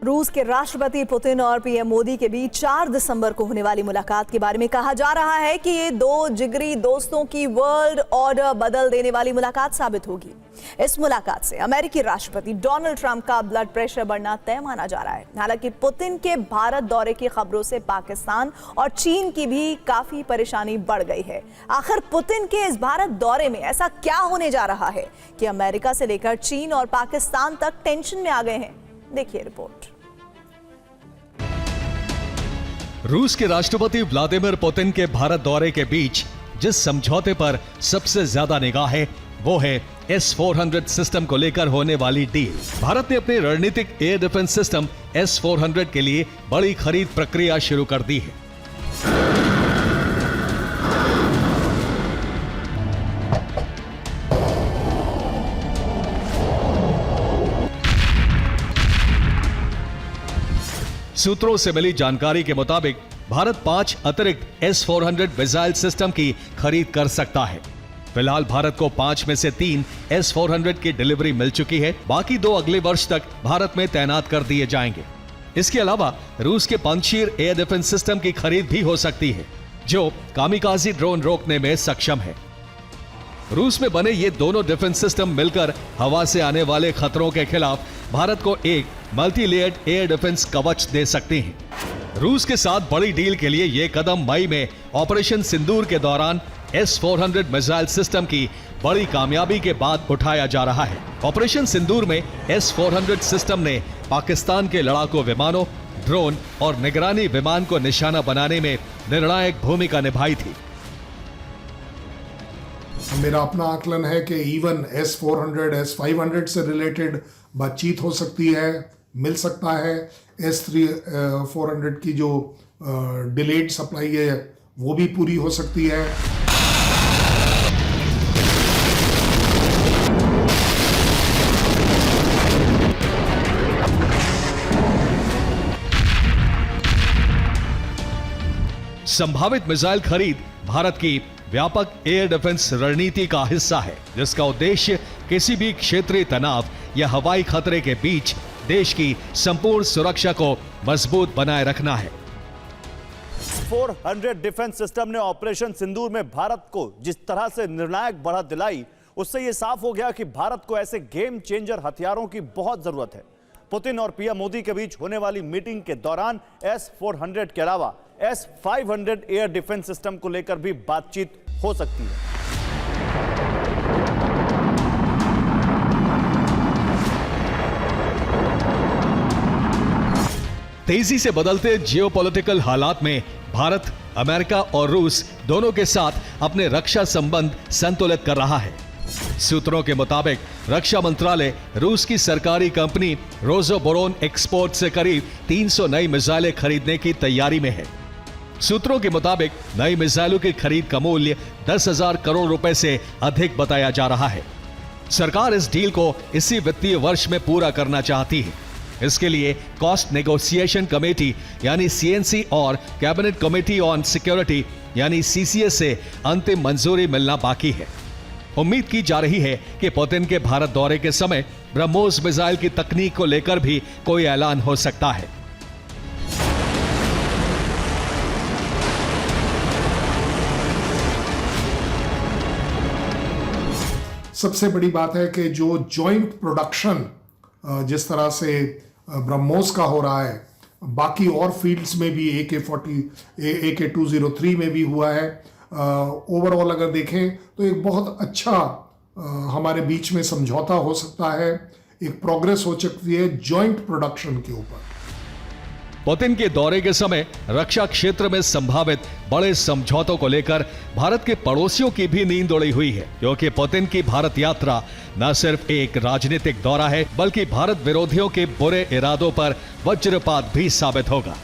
रूस के राष्ट्रपति पुतिन और पीएम मोदी के बीच 4 दिसंबर को होने वाली मुलाकात के बारे में कहा जा रहा है कि ये दो जिगरी दोस्तों की वर्ल्ड ऑर्डर बदल देने वाली मुलाकात साबित होगी। इस मुलाकात से अमेरिकी राष्ट्रपति डोनाल्ड ट्रंप का ब्लड प्रेशर बढ़ना तय माना जा रहा है। हालांकि पुतिन के भारत दौरे की खबरों से पाकिस्तान और चीन की भी काफी परेशानी बढ़ गई है। आखिर पुतिन के इस भारत दौरे में ऐसा क्या होने जा रहा है कि अमेरिका से लेकर चीन और पाकिस्तान तक टेंशन में आ गए हैं? देखिए रिपोर्ट। रूस के राष्ट्रपति व्लादिमीर पुतिन के भारत दौरे के बीच जिस समझौते पर सबसे ज्यादा निगाह है वो है S-400 सिस्टम को लेकर होने वाली डील। भारत ने अपने रणनीतिक एयर डिफेंस सिस्टम S-400 के लिए बड़ी खरीद प्रक्रिया शुरू कर दी है। सूत्रों से मिली जानकारी के मुताबिक भारत 5 अतिरिक्त S-400 मिसाइल सिस्टम की खरीद कर सकता है। फिलहाल भारत को 5 में से 3 S-400 की डिलीवरी मिल चुकी है। बाकी 2 अगले वर्ष तक भारत में तैनात कर दिए जाएंगे। इसके अलावा रूस के पंजशीर एयर डिफेंस सिस्टम की खरीद भी हो सकती है, जो कामिकाजी ड्रोन रोकने में सक्षम है। रूस में बने ये दोनों डिफेंस सिस्टम मिलकर हवा से आने वाले खतरों के खिलाफ भारत को एक मल्टी लेयर्ड एयर डिफेंस कवच दे सकते हैं। रूस के साथ बड़ी डील के लिए यह कदम मई में ऑपरेशन सिंदूर के दौरान S-400 मिसाइल सिस्टम की बड़ी कामयाबी के बाद उठाया जा रहा है। ऑपरेशन सिंदूर में S-400 सिस्टम ने पाकिस्तान के लड़ाकू विमानों, ड्रोन और निगरानी विमान को निशाना बनाने में निर्णायक भूमिका निभाई थी। मेरा अपना आकलन है कि इवन S-400, S-500 से रिलेटेड बातचीत हो सकती है, मिल सकता है। S-400 की जो डिलेड सप्लाई है वो भी पूरी हो सकती है। संभावित मिसाइल खरीद भारत की व्यापक एयर डिफेंस रणनीति का हिस्सा है, जिसका उद्देश्य किसी भी क्षेत्रीय तनाव या हवाई खतरे के बीच देश की संपूर्ण सुरक्षा को मजबूत बनाए रखना है। 400 डिफेंस सिस्टम ने ऑपरेशन सिंदूर में भारत को जिस तरह से निर्णायक बढ़त दिलाई, उससे यह साफ हो गया कि भारत को ऐसे गेम चेंजर हथियारों की बहुत जरूरत है। पुतिन और पीएम मोदी के बीच होने वाली मीटिंग के दौरान S-400 के अलावा S-500 एयर डिफेंस सिस्टम को लेकर भी बातचीत हो सकती है। तेजी से बदलते जियोपॉलिटिकल हालात में भारत, अमेरिका और रूस दोनों के साथ अपने रक्षा संबंध संतुलित कर रहा है। सूत्रों के मुताबिक रक्षा मंत्रालय रूस की सरकारी कंपनी रोसोबोरोन एक्सपोर्ट से करीब 300 नई मिसाइलें खरीदने की तैयारी में है। सूत्रों के मुताबिक नई मिसाइलों की खरीद का मूल्य 10,000 करोड़ रुपए से अधिक बताया जा रहा है। सरकार इस डील को इसी वित्तीय वर्ष में पूरा करना चाहती है। इसके लिए कॉस्ट नेगोशिएशन कमेटी यानी CNC और कैबिनेट कमेटी ऑन सिक्योरिटी यानी CCS से अंतिम मंजूरी मिलना बाकी है। उम्मीद की जा रही है कि पुतिन के भारत दौरे के समय ब्रह्मोस मिसाइल की तकनीक को लेकर भी कोई ऐलान हो सकता है। सबसे बड़ी बात है कि जो जॉइंट प्रोडक्शन जिस तरह से ब्रह्मोस का हो रहा है, बाकी और फील्ड्स में भी AK-203 में भी हुआ है। ओवरऑल अगर देखें तो एक बहुत अच्छा हमारे बीच में समझौता हो सकता है, एक प्रोग्रेस हो सकती है जॉइंट प्रोडक्शन के ऊपर। पुतिन के दौरे के समय रक्षा क्षेत्र में संभावित बड़े समझौतों को लेकर भारत के पड़ोसियों की भी नींद उड़ी हुई है, क्योंकि पुतिन की भारत यात्रा न सिर्फ एक राजनीतिक दौरा है, बल्कि भारत विरोधियों के बुरे इरादों पर वज्रपात भी साबित होगा।